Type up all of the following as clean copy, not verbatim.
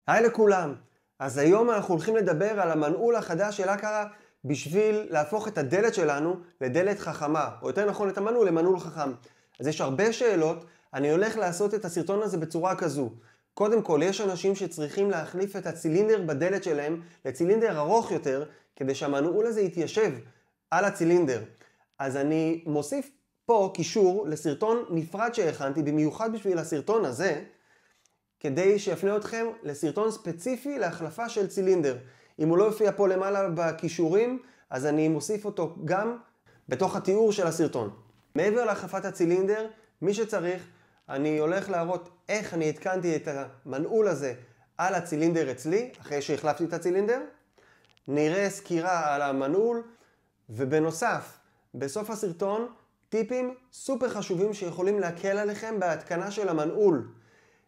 היי לכולם. אז היום אנחנו הולכים לדבר על המנעול החדש של אקרה בשביל להפוך את הדלת שלנו לדלת חכמה, או יותר נכון את המנעול למנעול חכם. אז יש הרבה שאלות, אני הולך לעשות את הסרטון הזה בצורה כזו. קודם כל, יש אנשים שצריכים להחליף את הצילינדר בדלת שלהם לצילינדר ארוך יותר, כדי שהמנעול הזה יתיישב על הצילינדר. אז אני מוסיף פה קישור לסרטון נפרד שהכנתי במיוחד בשביל הסרטון הזה, כדי שיפנה אתכם לסרטון ספציפי להחלפה של צילינדר. אם הוא לא יופיע פה למעלה בקישורים, אז אני מוסיף אותו גם בתוך התיאור של הסרטון. מעבר להחלפת הצילינדר, מי שצריך, אני הולך להראות איך אני התקנתי את המנעול הזה על הצילינדר אצלי, אחרי שהחלפתי את הצילינדר. נראה סקירה על המנעול, ובנוסף, בסוף הסרטון, טיפים סופר חשובים שיכולים להקל עליכם בהתקנה של המנעול.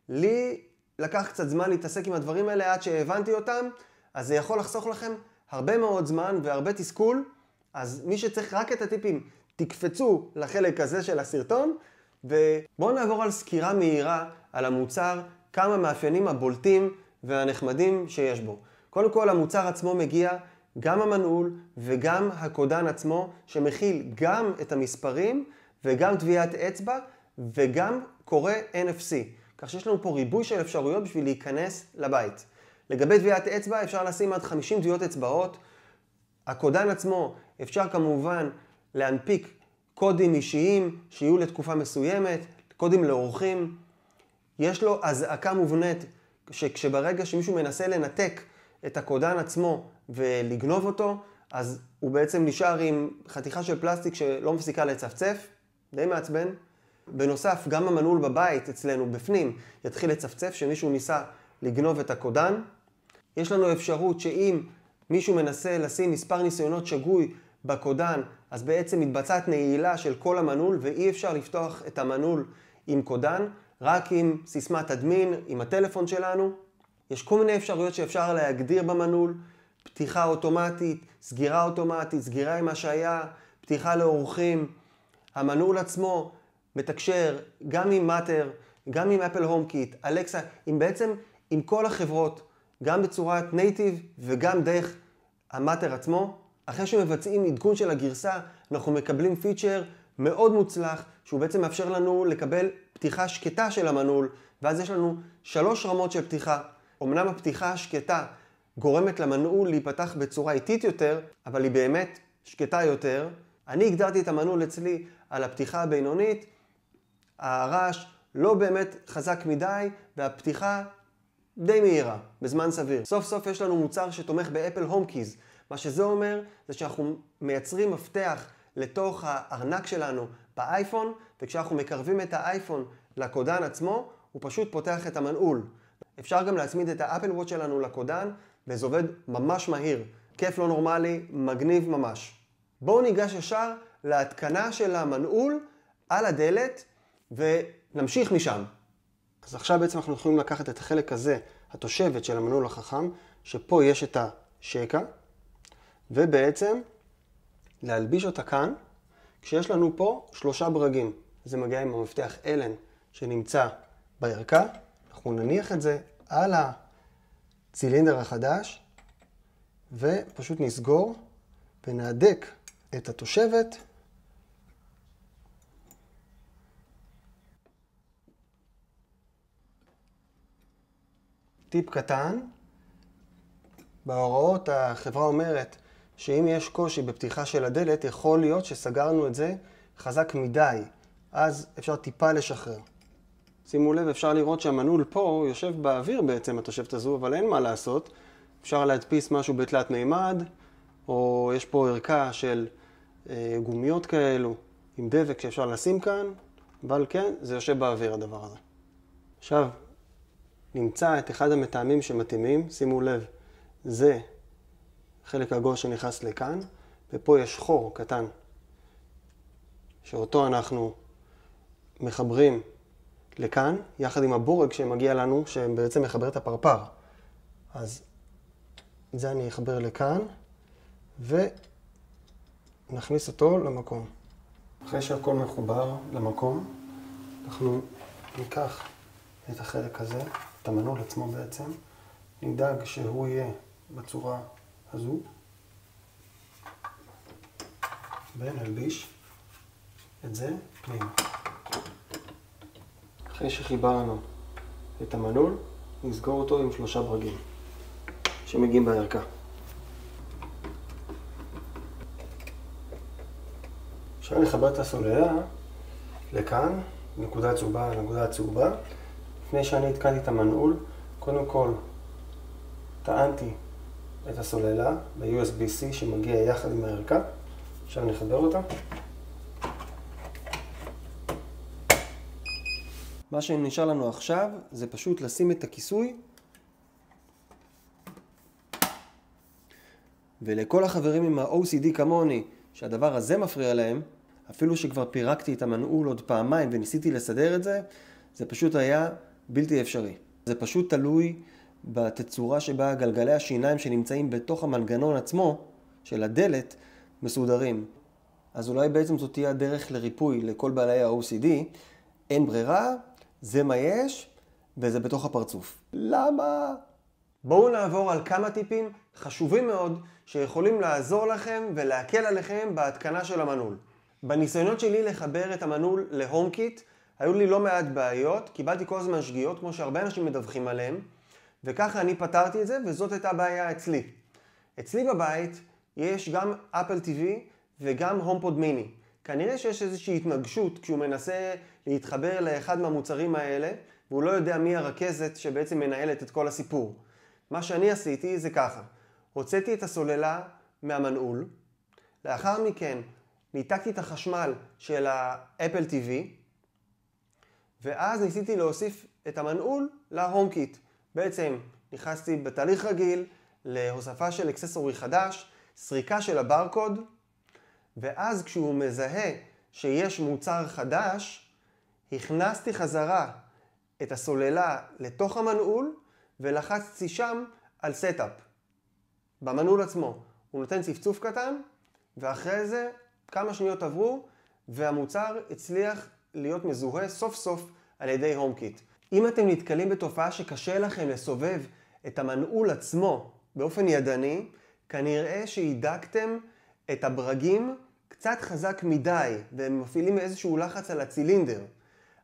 לי לקח קצת זמן להתעסק עם הדברים האלה עד שהבנתי אותם, אז זה יכול לחסוך לכם הרבה מאוד זמן והרבה תסכול. אז מי שצריך רק את הטיפים, תקפצו לחלק הזה של הסרטון, ובואו נעבור על סקירה מהירה על המוצר, כמה מאפיינים הבולטים והנחמדים שיש בו. קודם כל, המוצר עצמו מגיע גם המנעול וגם הקודן עצמו, שמכיל גם את המספרים וגם טביעת אצבע וגם קורא NFC. כך שיש לנו פה ריבוי של אפשרויות בשביל להיכנס לבית. לגבי טביעת אצבע אפשר לשים עד 50 טביעות אצבעות. הקודן עצמו אפשר כמובן להנפיק קודים אישיים שיהיו לתקופה מסוימת, קודים לאורחים. יש לו אזעקה מובנית שכשברגע שמישהו מנסה לנתק את הקודן עצמו ולגנוב אותו, אז הוא בעצם נשאר עם חתיכה של פלסטיק שלא מפסיקה לצפצף, די מעצבן. בנוסף, גם המנעול בבית אצלנו בפנים יתחיל לצפצף שמישהו ניסה לגנוב את הקודן. יש לנו אפשרות שאם מישהו מנסה לשים מספר ניסיונות שגוי בקודן, אז בעצם מתבצעת נעילה של כל המנעול, ואי אפשר לפתוח את המנעול עם קודן, רק עם סיסמת אדמין, עם הטלפון שלנו. יש כל מיני אפשרויות שאפשר להגדיר במנעול, פתיחה אוטומטית, סגירה אוטומטית, סגירה עם השעיה, פתיחה לאורחים. המנעול עצמו מתקשר גם עם מאטר, גם עם אפל הום קיט, אלקסה, עם כל החברות, גם בצורת נייטיב וגם דרך המאטר עצמו. אחרי שמבצעים עדכון של הגרסה, אנחנו מקבלים פיצ'ר מאוד מוצלח, שהוא בעצם מאפשר לנו לקבל פתיחה שקטה של המנעול, ואז יש לנו 3 רמות של פתיחה. אמנם הפתיחה השקטה גורמת למנעול להיפתח בצורה איטית יותר, אבל היא באמת שקטה יותר. אני הגדרתי את המנעול אצלי על הפתיחה הבינונית, הרעש לא באמת חזק מדי, והפתיחה די מהירה, בזמן סביר. סוף סוף יש לנו מוצר שתומך באפל הום קיז. מה שזה אומר, זה שאנחנו מייצרים מפתח לתוך הארנק שלנו באייפון, וכשאנחנו מקרבים את האייפון לקודן עצמו, הוא פשוט פותח את המנעול. אפשר גם להצמיד את האפל וואץ' שלנו לקודן, וזה עובד ממש מהיר. כיף לא נורמלי, מגניב ממש. בואו ניגש ישר להתקנה של המנעול על הדלת, ונמשיך משם. אז עכשיו בעצם אנחנו יכולים לקחת את החלק הזה, התושבת של המנעול החכם, שפה יש את השקע, ובעצם להלביש אותה כאן, כשיש לנו פה 3 ברגים. זה מגיע עם המפתח אלן שנמצא בערכה. אנחנו נניח את זה על הצילינדר החדש, ופשוט נסגור ונהדק את התושבת. טיפ קטן, בהוראות החברה אומרת שאם יש קושי בפתיחה של הדלת, יכול להיות שסגרנו את זה חזק מדי, אז אפשר טיפה לשחרר. שימו לב, אפשר לראות שהמנעול פה יושב באוויר בעצם התושבת הזו, אבל אין מה לעשות. אפשר להדפיס משהו בתלת מימד, או יש פה ערכה של גומיות כאלו עם דבק שאפשר לשים כאן, אבל כן, זה יושב באוויר הדבר הזה. עכשיו, נמצא את אחד המטעמים שמתאימים, שימו לב, זה חלק עגול שנכנס לכאן, ופה יש חור קטן, שאותו אנחנו מחברים לכאן, יחד עם הבורג שמגיע לנו, שבעצם מחבר את הפרפר. אז את זה אני אחבר לכאן, ונכניס אותו למקום. אחרי שהכל מחובר למקום, אנחנו ניקח את החלק הזה, את המנעול עצמו בעצם, נדאג שהוא יהיה בצורה הזו, ונלביש את זה פנימה. אחרי שחיברנו את המנעול, נסגור אותו עם 3 ברגים שמגיעים בערכה. עכשיו נחבר את הסוללה לכאן, נקודה צהובה לנקודה צהובה. לפני שאני התקנתי את המנעול, קודם כל טענתי את הסוללה ב-USB-C שמגיע יחד עם הערכה. עכשיו נחבר אותה. מה שנשאר לנו עכשיו זה פשוט לשים את הכיסוי, ולכל החברים עם ה-OCD כמוני שהדבר הזה מפריע להם, אפילו שכבר פירקתי את המנעול עוד פעמיים וניסיתי לסדר את זה, זה פשוט היה בלתי אפשרי. זה פשוט תלוי בתצורה שבה גלגלי השיניים שנמצאים בתוך המנגנון עצמו של הדלת מסודרים. אז אולי בעצם זאת תהיה הדרך לריפוי לכל בעלי ה-OCD. אין ברירה, זה מה יש, וזה בתוך הפרצוף. למה? בואו נעבור על כמה טיפים חשובים מאוד שיכולים לעזור לכם ולהקל עליכם בהתקנה של המנעול. בניסיונות שלי לחבר את המנעול להומקיט, היו לי לא מעט בעיות, קיבלתי כל הזמן שגיאות כמו שהרבה אנשים מדווחים עליהם, וככה אני פתרתי את זה, וזאת הייתה בעיה אצלי. אצלי בבית יש גם אפל TV וגם הומפוד מיני. כנראה שיש איזושהי התנגשות כשהוא מנסה להתחבר לאחד מהמוצרים האלה, והוא לא יודע מי הרכזת שבעצם מנהלת את כל הסיפור. מה שאני עשיתי זה ככה, הוצאתי את הסוללה מהמנעול, לאחר מכן ניתקתי את החשמל של האפל TV, ואז ניסיתי להוסיף את המנעול להומקיט. בעצם נכנסתי בתהליך רגיל להוספה של אקססורי חדש, סריקה של הברקוד, ואז כשהוא מזהה שיש מוצר חדש, הכנסתי חזרה את הסוללה לתוך המנעול, ולחצתי שם על סטאפ. במנעול עצמו. הוא נותן צפצוף קטן, ואחרי זה כמה שניות עברו, והמוצר הצליח להיות מזוהה סוף סוף על ידי הומקיט. אם אתם נתקלים בתופעה שקשה לכם לסובב את המנעול עצמו באופן ידני, כנראה שהידקתם את הברגים קצת חזק מדי, והם מפעילים איזשהו לחץ על הצילינדר.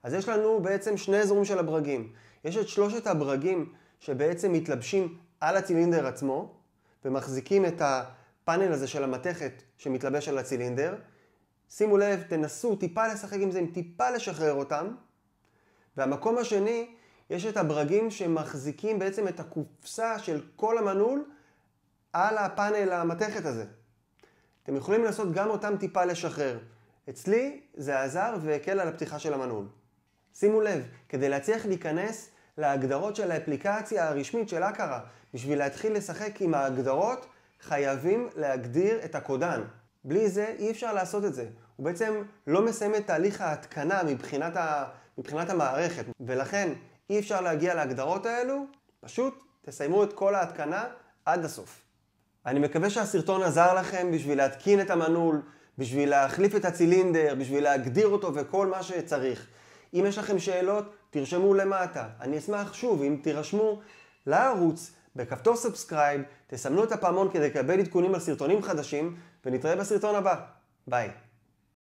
אז יש לנו בעצם 2 אזורים של הברגים. יש את 3 הברגים שבעצם מתלבשים על הצילינדר עצמו, ומחזיקים את הפאנל הזה של המתכת שמתלבש על הצילינדר. שימו לב, תנסו טיפה לשחק עם זה, טיפה לשחרר אותם. והמקום השני, יש את הברגים שמחזיקים בעצם את הקופסה של כל המנעול על הפאנל המתכת הזה. אתם יכולים לעשות גם אותם טיפה לשחרר. אצלי זה עזר והקל על הפתיחה של המנעול. שימו לב, כדי להצליח להיכנס להגדרות של האפליקציה הרשמית של אקרה, בשביל להתחיל לשחק עם ההגדרות, חייבים להגדיר את הקודן. בלי זה אי אפשר לעשות את זה. הוא בעצם לא מסיים את תהליך ההתקנה מבחינת המערכת, ולכן אי אפשר להגיע להגדרות האלו, פשוט תסיימו את כל ההתקנה עד הסוף. אני מקווה שהסרטון עזר לכם בשביל להתקין את המנעול, בשביל להחליף את הצילינדר, בשביל להגדיר אותו וכל מה שצריך. אם יש לכם שאלות, תרשמו למטה. אני אשמח שוב אם תירשמו לערוץ בכפתור סאבסקרייב, תסמנו את הפעמון כדי לקבל עדכונים על סרטונים חדשים, ונתראה בסרטון הבא. ביי.